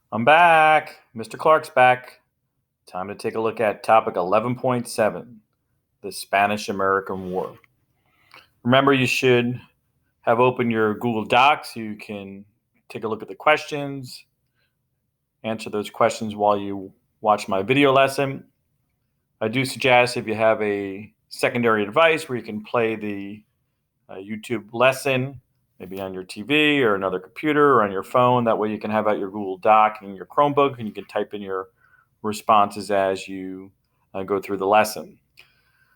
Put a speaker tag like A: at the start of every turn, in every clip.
A: I'm back. Mr. Clarke's back. Time to take a look at topic 11.7, the Spanish-American War. Remember, you should have open your Google Docs so you can take a look at the questions, answer those questions while you watch my video lesson. I do suggest if you have a secondary device where you can play the YouTube lesson, maybe on your TV or another computer or on your phone. That way you can have out your Google Doc and your Chromebook and you can type in your responses as you go through the lesson.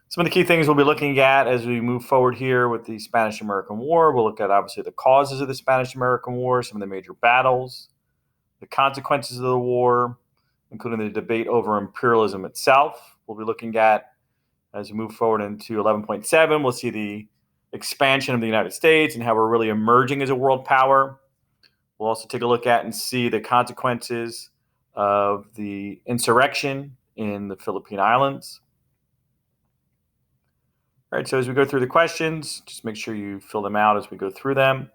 A: Some of the key things we'll be looking at as we move forward here with the Spanish-American War. We'll look at obviously the causes of the Spanish-American War, some of the major battles, the consequences of the war, including the debate over imperialism itself. We'll be looking at, as we move forward into 11.7, we'll see the expansion of the United States and how we're really emerging as a world power. We'll also take a look at and see the consequences of the insurrection in the Philippine Islands. All right, so as we go through the questions, just make sure you fill them out as we go through them.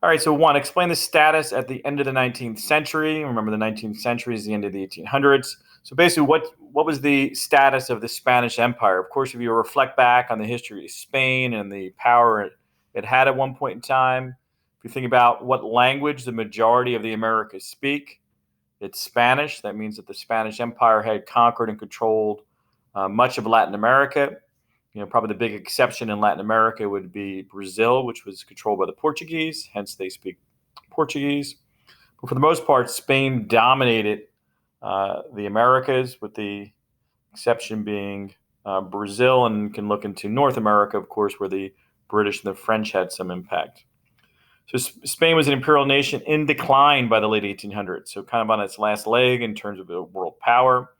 A: All right, so one, explain the status at the end of the 19th century. Remember, the 19th century is the end of the 1800s. So basically, what was the status of the Spanish Empire? Of course, if you reflect back on the history of Spain and the power it had at one point in time, if you think about what language the majority of the Americas speak, it's Spanish. That means that the Spanish Empire had conquered and controlled much of Latin America. Probably the big exception in Latin America would be Brazil, which was controlled by the Portuguese, hence they speak Portuguese. But for the most part, Spain dominated the Americas, with the exception being Brazil, and can look into North America, of course, where the British and the French had some impact. So Spain was an imperial nation in decline by the late 1800s, so kind of on its last leg in terms of a world power.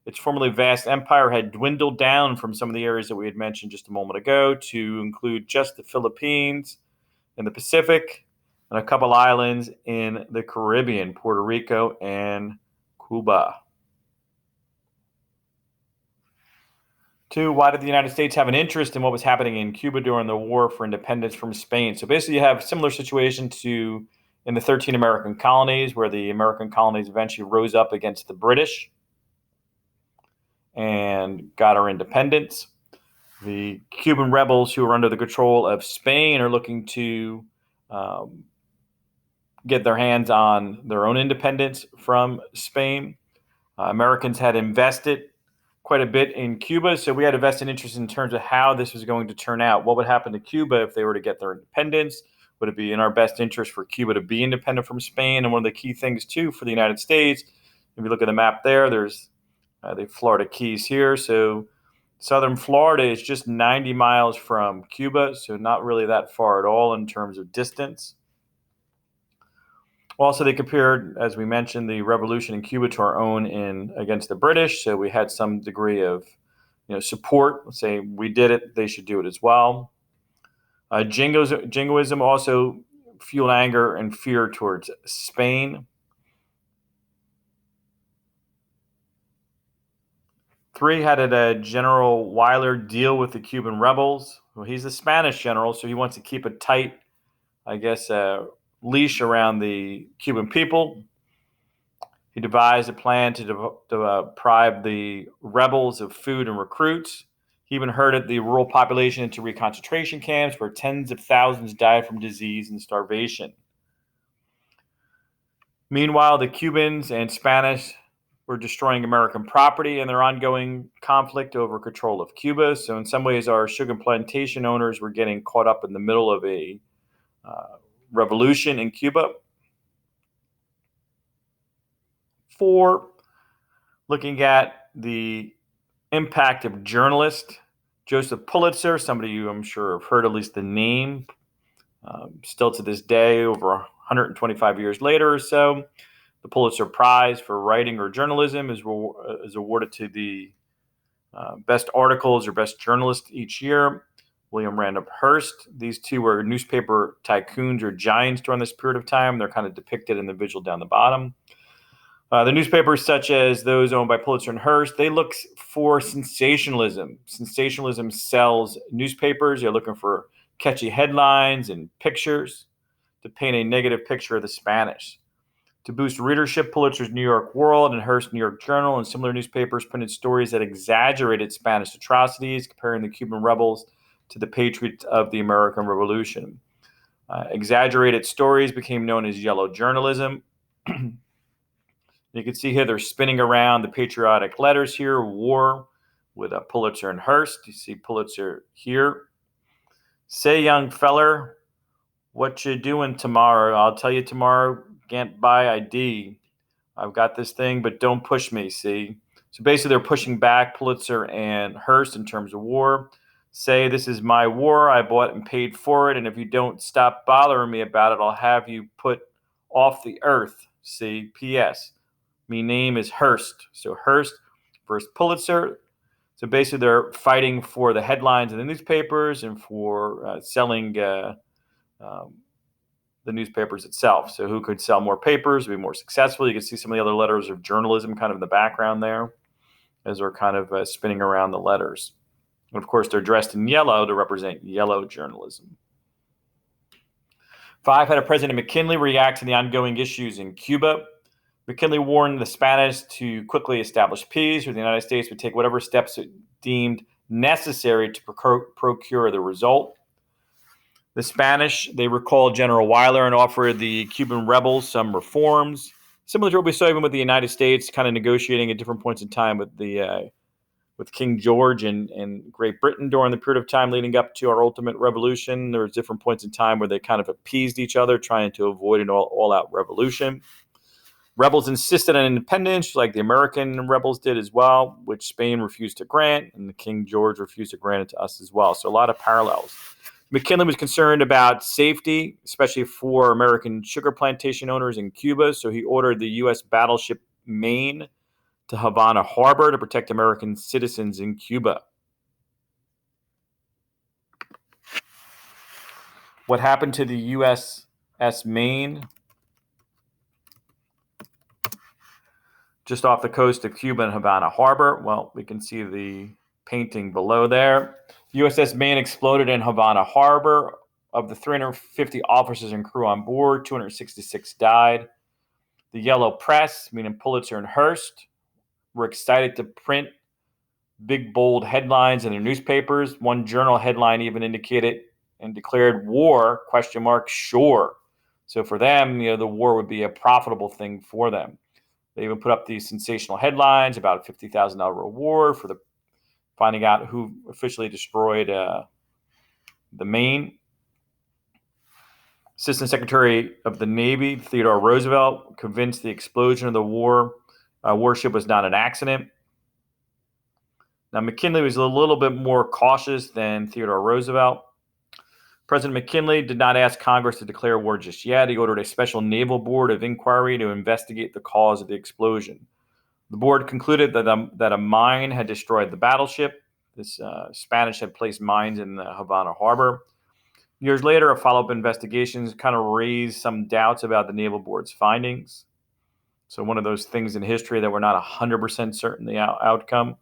A: Its formerly vast empire had dwindled down from some of the areas that we had mentioned just a moment ago to include just the Philippines in the Pacific and a couple islands in the Caribbean, Puerto Rico and Cuba. 2, why did the United States have an interest in what was happening in Cuba during the war for independence from Spain? So basically, you have a similar situation to in the 13 American colonies, where the American colonies eventually rose up against the British and got our independence. The Cuban rebels who are under the control of Spain are looking to get their hands on their own independence from Spain. Americans had invested quite a bit in Cuba, so we had a vested interest in terms of how this was going to turn out. What would happen to Cuba if they were to get their independence? Would it be in our best interest for Cuba to be independent from Spain? And one of the key things, too, for the United States, if you look at the map there, there's the Florida Keys here. So southern Florida is just 90 miles from Cuba, so not really that far at all in terms of distance. Also, they compared, as we mentioned, the revolution in Cuba to our own against the British. So we had some degree of support. Let's say we did it, they should do it as well. Jingoism also fueled anger and fear towards Spain. 3, how did General Weyler deal with the Cuban rebels? Well, he's a Spanish general, so he wants to keep a tight, leash around the Cuban people. He devised a plan to deprive the rebels of food and recruits. He even herded the rural population into reconcentration camps where tens of thousands died from disease and starvation. Meanwhile, the Cubans and Spanish were destroying American property in their ongoing conflict over control of Cuba. So in some ways, our sugar plantation owners were getting caught up in the middle of a revolution in Cuba. 4, looking at the impact of journalist Joseph Pulitzer, somebody you I'm sure have heard at least the name, still to this day, over 125 years later or so. The Pulitzer Prize for writing or journalism is awarded to the best articles or best journalist each year. William Randolph Hearst. These two were newspaper tycoons or giants during this period of time. They're kind of depicted in the visual down the bottom. The newspapers, such as those owned by Pulitzer and Hearst, they look for sensationalism. Sensationalism sells newspapers. They're looking for catchy headlines and pictures to paint a negative picture of the Spanish. To boost readership, Pulitzer's New York World and Hearst's New York Journal and similar newspapers printed stories that exaggerated Spanish atrocities, comparing the Cuban rebels to the patriots of the American Revolution. Exaggerated stories became known as yellow journalism. You can see here they're spinning around the patriotic letters here, war with Pulitzer and Hearst. You see Pulitzer here. Say, young feller, what you doing tomorrow? I'll tell you tomorrow, can't buy ID. I've got this thing, but don't push me, see? So basically they're pushing back Pulitzer and Hearst in terms of war. Say, this is my war, I bought and paid for it, and if you don't stop bothering me about it, I'll have you put off the earth, see? P.S. Me name is Hearst. So Hearst versus Pulitzer. So basically they're fighting for the headlines in the newspapers and for selling the newspapers itself. So who could sell more papers, be more successful? You can see some of the other letters of journalism kind of in the background there as they're kind of spinning around the letters. And of course, they're dressed in yellow to represent yellow journalism. 5, how did President McKinley react to the ongoing issues in Cuba? McKinley warned the Spanish to quickly establish peace, or the United States would take whatever steps it deemed necessary to procure the result. The Spanish, they recalled General Weyler and offered the Cuban rebels some reforms, similar to what we saw even with the United States, kind of negotiating at different points in time with King George and Great Britain during the period of time leading up to our ultimate revolution. There was different points in time where they kind of appeased each other, trying to avoid an all-out revolution. Rebels insisted on independence, like the American rebels did as well, which Spain refused to grant, and the King George refused to grant it to us as well. So a lot of parallels. McKinley was concerned about safety, especially for American sugar plantation owners in Cuba, so he ordered the U.S. battleship Maine to Havana Harbor to protect American citizens in Cuba. What happened to the USS Maine? Just off the coast of Cuba and Havana Harbor. Well, we can see the painting below there. USS Maine exploded in Havana Harbor. Of the 350 officers and crew on board, 266 died. The yellow press, meaning Pulitzer and Hearst, were excited to print big, bold headlines in their newspapers. One journal headline even indicated and declared war, ? Sure. So for them, the war would be a profitable thing for them. They even put up these sensational headlines about a $50,000 reward for finding out who officially destroyed the Maine. Assistant Secretary of the Navy, Theodore Roosevelt, convinced the explosion of the warship was not an accident. Now, McKinley was a little bit more cautious than Theodore Roosevelt. President McKinley did not ask Congress to declare war just yet. He ordered a special naval board of inquiry to investigate the cause of the explosion. The board concluded that a mine had destroyed the battleship. This Spanish had placed mines in the Havana Harbor. Years later, a follow-up investigation kind of raised some doubts about the naval board's findings. So one of those things in history that we're not 100% certain the outcome.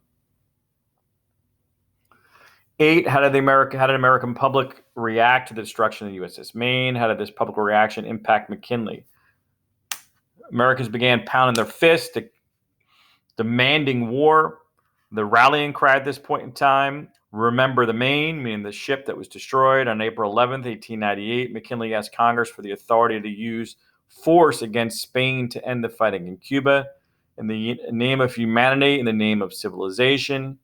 A: 8, how did the American public react to the destruction of the USS Maine? How did this public reaction impact McKinley? Americans began pounding their fists, demanding war. The rallying cry at this point in time, remember the Maine, meaning the ship that was destroyed on April 11th, 1898. McKinley asked Congress for the authority to use force against Spain to end the fighting in Cuba in the name of humanity, in the name of civilization,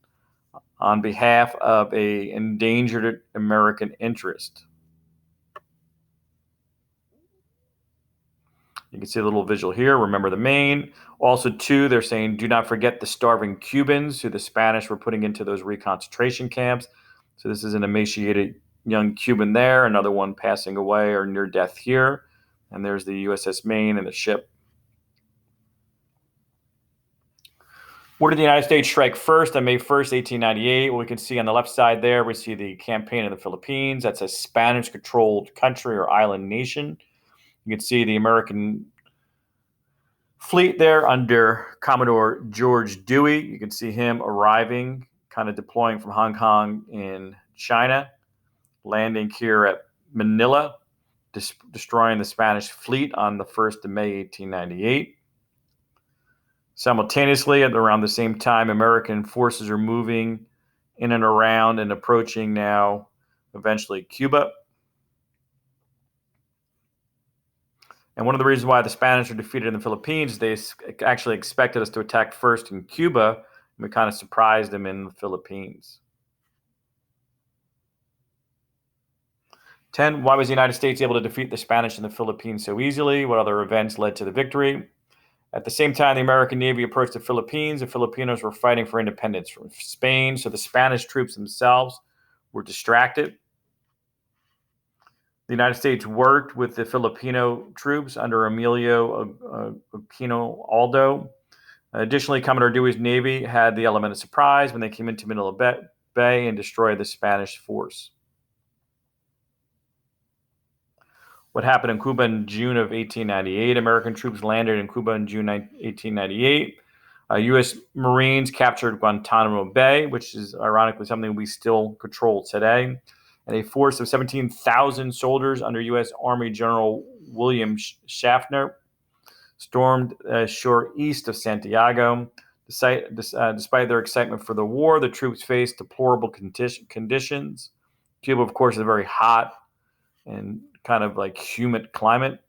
A: on behalf of an endangered American interest. You can see a little visual here. Remember the Maine. Also, 2, they're saying, do not forget the starving Cubans who the Spanish were putting into those reconcentration camps. So this is an emaciated young Cuban there, another one passing away or near death here. And there's the USS Maine and the ship. Where did the United States strike first on May 1st, 1898? Well, we can see on the left side there, we see the campaign in the Philippines. That's a Spanish-controlled country or island nation. You can see the American fleet there under Commodore George Dewey. You can see him arriving, kind of deploying from Hong Kong in China, landing here at Manila. destroying the Spanish fleet on the 1st of May, 1898. Simultaneously, at around the same time, American forces are moving in and around and approaching now, eventually, Cuba. And one of the reasons why the Spanish are defeated in the Philippines is they actually expected us to attack first in Cuba, and we kind of surprised them in the Philippines. 10. Why was the United States able to defeat the Spanish in the Philippines so easily? What other events led to the victory? At the same time the American Navy approached the Philippines, the Filipinos were fighting for independence from Spain, so the Spanish troops themselves were distracted. The United States worked with the Filipino troops under Emilio Aquino Aldo. Additionally, Commodore Dewey's Navy had the element of surprise when they came into Manila Bay and destroyed the Spanish force. What happened in Cuba in June of 1898? American troops landed in Cuba in June 1898. U.S. Marines captured Guantanamo Bay, which is ironically something we still control today. And a force of 17,000 soldiers under U.S. Army General William Schaffner stormed shore east of Santiago. Despite their excitement for the war, the troops faced deplorable conditions. Cuba, of course, is very hot and kind of like humid climate.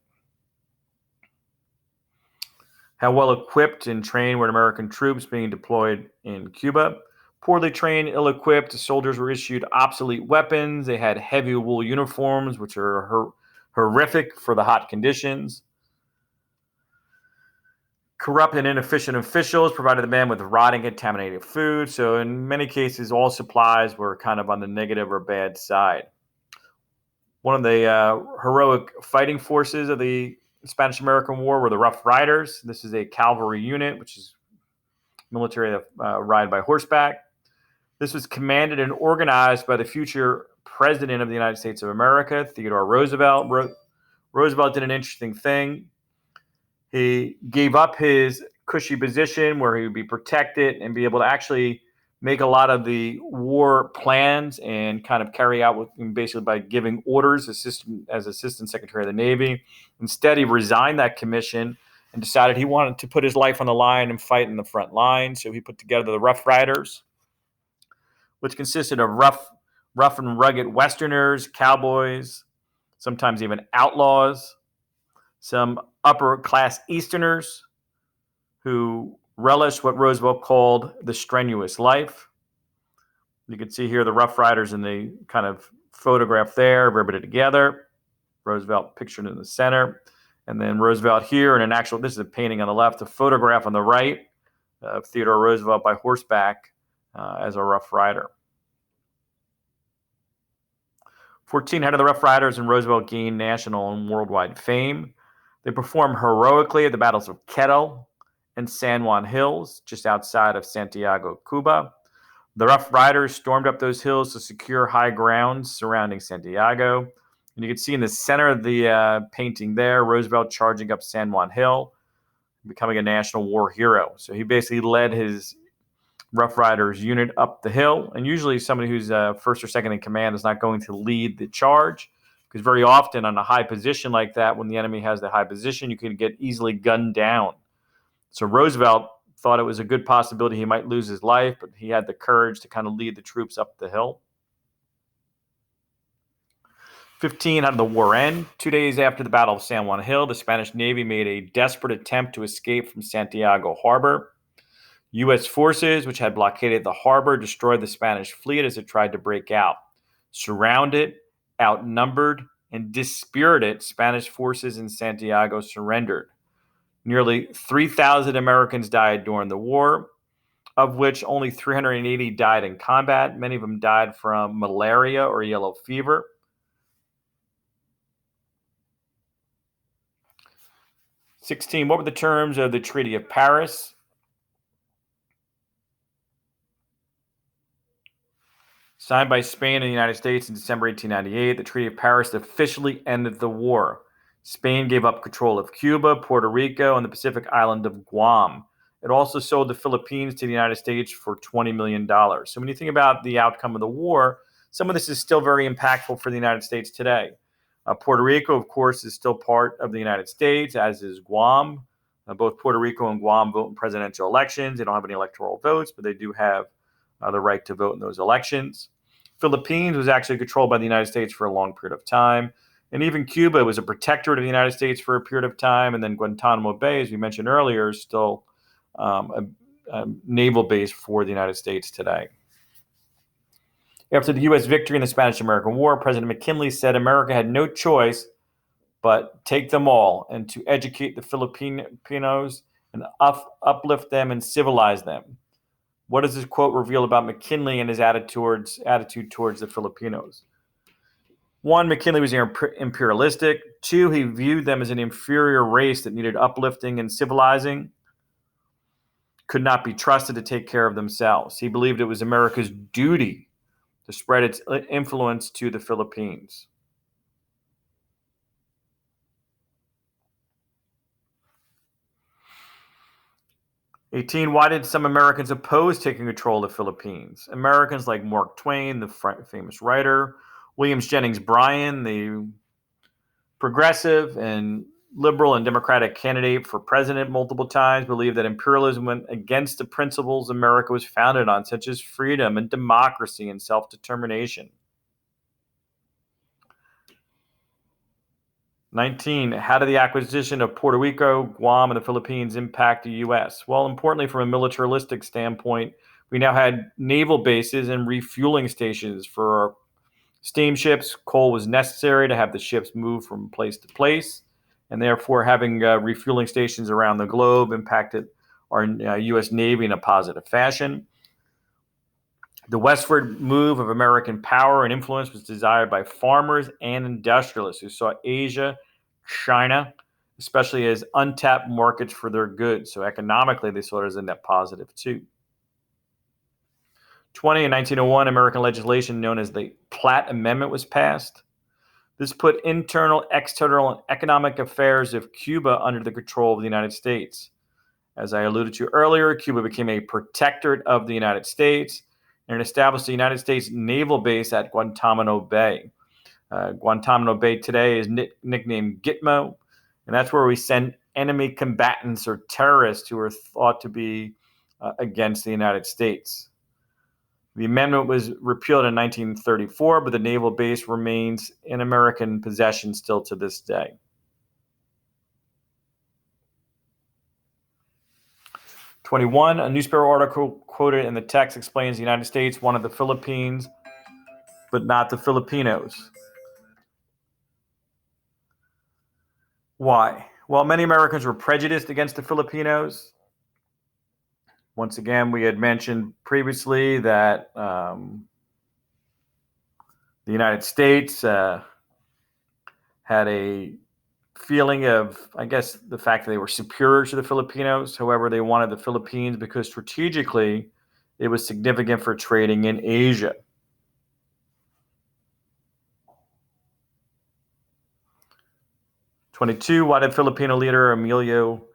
A: How well equipped and trained were American troops being deployed in Cuba? Poorly trained, ill-equipped, soldiers were issued obsolete weapons. They had heavy wool uniforms, which are horrific for the hot conditions. Corrupt and inefficient officials provided the men with rotting, contaminated food. So in many cases, all supplies were kind of on the negative or bad side. One of the heroic fighting forces of the Spanish-American War were the Rough Riders. This is a cavalry unit, which is military that ride by horseback. This was commanded and organized by the future President of the United States of America, Theodore Roosevelt. Roosevelt did an interesting thing. He gave up his cushy position where he would be protected and be able to actually make a lot of the war plans and kind of carry out with basically by giving orders as Assistant Secretary of the Navy. Instead, he resigned that commission and decided he wanted to put his life on the line and fight in the front line. So he put together the Rough Riders, which consisted of rough and rugged Westerners, cowboys, sometimes even outlaws, some upper-class Easterners who relished what Roosevelt called the strenuous life. You can see here the Rough Riders in the kind of photograph there, riveted together. Roosevelt pictured in the center. And then Roosevelt here, and this is a painting on the left, a photograph on the right of Theodore Roosevelt by horseback as a Rough Rider. 14, how did the Rough Riders and Roosevelt gain national and worldwide fame? They performed heroically at the battles of Queto and San Juan Hills, just outside of Santiago, Cuba. The Rough Riders stormed up those hills to secure high ground surrounding Santiago. And you can see in the center of the painting there, Roosevelt charging up San Juan Hill, becoming a national war hero. So he basically led his Rough Riders unit up the hill. And usually somebody who's first or second in command is not going to lead the charge, because very often on a high position like that, when the enemy has the high position, you can get easily gunned down. So Roosevelt thought it was a good possibility he might lose his life, but he had the courage to kind of lead the troops up the hill. 15, how did the war end? 2 days after the Battle of San Juan Hill, the Spanish Navy made a desperate attempt to escape from Santiago Harbor. U.S. forces, which had blockaded the harbor, destroyed the Spanish fleet as it tried to break out. Surrounded, outnumbered, and dispirited, Spanish forces in Santiago surrendered. Nearly 3,000 Americans died during the war, of which only 380 died in combat. Many of them died from malaria or yellow fever. '16, what were the terms of the Treaty of Paris? Signed by Spain and the United States in December 1898, the Treaty of Paris officially ended the war. Spain gave up control of Cuba, Puerto Rico, and the Pacific island of Guam. It also sold the Philippines to the United States for $20 million. So when you think about the outcome of the war, some of this is still very impactful for the United States today. Puerto Rico, of course, is still part of the United States, as is Guam. Both Puerto Rico and Guam vote in presidential elections. They don't have any electoral votes, but they do have the right to vote in those elections. Philippines was actually controlled by the United States for a long period of time. And even Cuba was a protectorate of the United States for a period of time. And then Guantanamo Bay, as we mentioned earlier, is still a naval base for the United States today. After the U.S. victory in the Spanish-American War, President McKinley said America had no choice but take them all and to educate the Filipinos and uplift them and civilize them. What does this quote reveal about McKinley and his attitude towards the Filipinos? One, McKinley was imperialistic. Two, he viewed them as an inferior race that needed uplifting and civilizing, could not be trusted to take care of themselves. He believed it was America's duty to spread its influence to the Philippines. '18, why did some Americans oppose taking control of the Philippines? Americans like Mark Twain, the famous writer, William Jennings Bryan, the progressive and liberal and democratic candidate for president multiple times, believed that imperialism went against the principles America was founded on, such as freedom and democracy and self-determination. 19, how did the acquisition of Puerto Rico, Guam, and the Philippines impact the U.S.? Well, importantly, from a militaristic standpoint, we now had naval bases and refueling stations for our steamships. Coal was necessary to have the ships move from place to place, and therefore having refueling stations around the globe impacted our U.S. Navy in a positive fashion. The westward move of American power and influence was desired by farmers and industrialists who saw Asia, China, especially as untapped markets for their goods. So economically, they saw it as a net positive too. 20, in 1901, American legislation known as the Platt Amendment was passed. This put internal, external, and economic affairs of Cuba under the control of the United States. As I alluded to earlier, Cuba became a protectorate of the United States and established the United States naval base at Guantanamo Bay. Guantanamo Bay today is nicknamed Gitmo, and that's where we send enemy combatants or terrorists who are thought to be against the United States. The amendment was repealed in 1934, but the naval base remains in American possession still to this day. 21, a newspaper article quoted in the text explains the United States wanted the Philippines, but not the Filipinos. Why? Well, many Americans were prejudiced against the Filipinos. Once again, we had mentioned previously that the United States had a feeling of, I guess, the fact that they were superior to the Filipinos. However, they wanted the Philippines because strategically it was significant for trading in Asia. '22, why did Filipino leader Emilio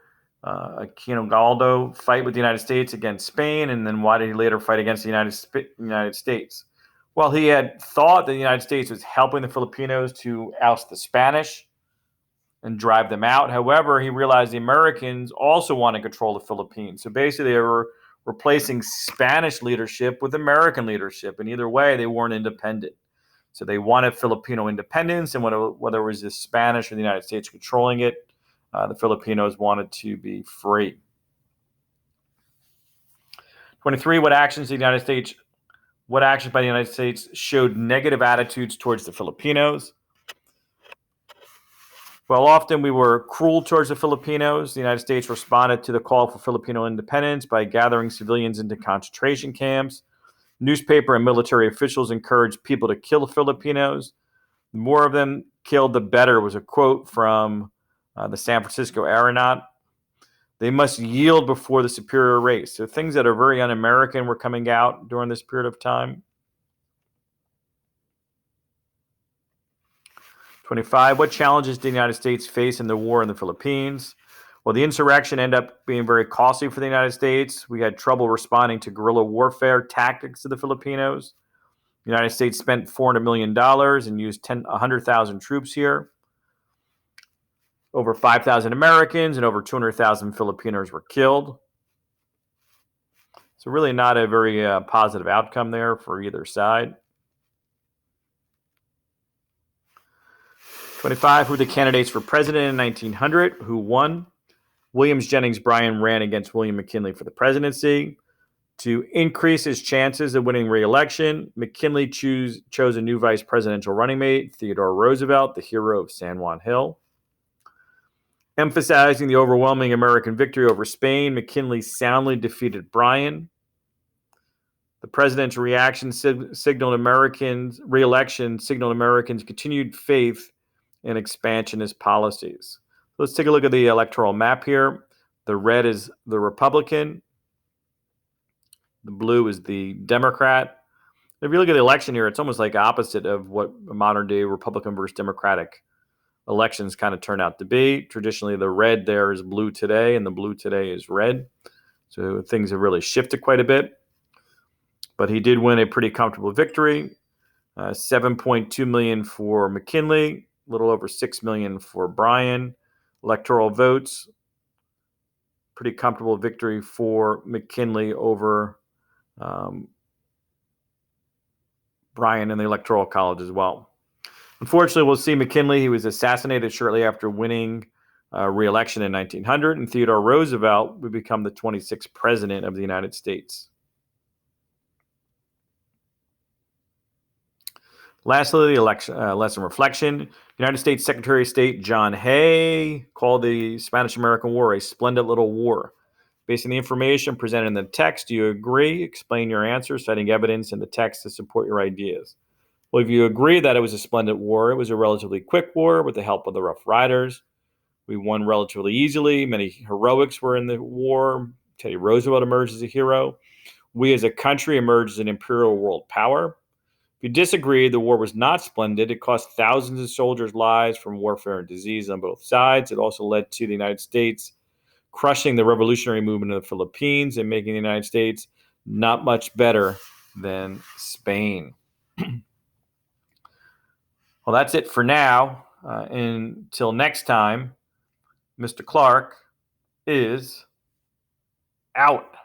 A: Aguinaldo fight with the United States against Spain, and then why did he later fight against the United States? Well, he had thought that the United States was helping the Filipinos to oust the Spanish and drive them out. However, he realized the Americans also want to control the Philippines. So basically, they were replacing Spanish leadership with American leadership, and either way, they weren't independent. So they wanted Filipino independence, and whether it was the Spanish or the United States controlling it, the Filipinos wanted to be free. 23, what actions by the United States showed negative attitudes towards the Filipinos? Well, often we were cruel towards the Filipinos. The United States responded to the call for Filipino independence by gathering civilians into concentration camps. Newspaper and military officials encouraged people to kill the Filipinos. The more of them killed, the better, was a quote from the San Francisco Aeronaut. They must yield before the superior race. So things that are very un-American were coming out during this period of time. 25, what challenges did the United States face in the war in the Philippines? Well, the insurrection ended up being very costly for the United States. We had trouble responding to guerrilla warfare tactics of the Filipinos. The United States spent $400 million and used 100,000 troops here. Over 5,000 Americans and over 200,000 Filipinos were killed. So really not a very positive outcome there for either side. 25, who were the candidates for president in 1900? Who won? William Jennings Bryan ran against William McKinley for the presidency. To increase his chances of winning re-election, McKinley chose a new vice presidential running mate, Theodore Roosevelt, the hero of San Juan Hill. Emphasizing the overwhelming American victory over Spain, McKinley soundly defeated Bryan. The president's reaction signaled Americans' continued faith in expansionist policies. Let's take a look at the electoral map here. The red is the Republican. The blue is the Democrat. If you look at the election here, it's almost like opposite of what modern day Republican versus Democratic elections kind of turn out to be. Traditionally, the red there is blue today, and the blue today is red. So things have really shifted quite a bit. But he did win a pretty comfortable victory. 7.2 million for McKinley, a little over 6 million for Bryan. Electoral votes, pretty comfortable victory for McKinley over Bryan in the Electoral College as well. Unfortunately, we'll see McKinley. He was assassinated shortly after winning re-election in 1900, and Theodore Roosevelt would become the 26th president of the United States. Lastly, the lesson reflection. United States Secretary of State John Hay called the Spanish-American War a splendid little war. Based on the information presented in the text, do you agree? Explain your answer, citing evidence in the text to support your ideas. Well, if you agree that it was a splendid war, it was a relatively quick war with the help of the Rough Riders. We won relatively easily. Many heroics were in the war. Teddy Roosevelt emerged as a hero. We as a country emerged as an imperial world power. If you disagree, the war was not splendid. It cost thousands of soldiers' lives from warfare and disease on both sides. It also led to the United States crushing the revolutionary movement in the Philippines and making the United States not much better than Spain. Well, that's it for now. Until next time, Mr. Clarke is out.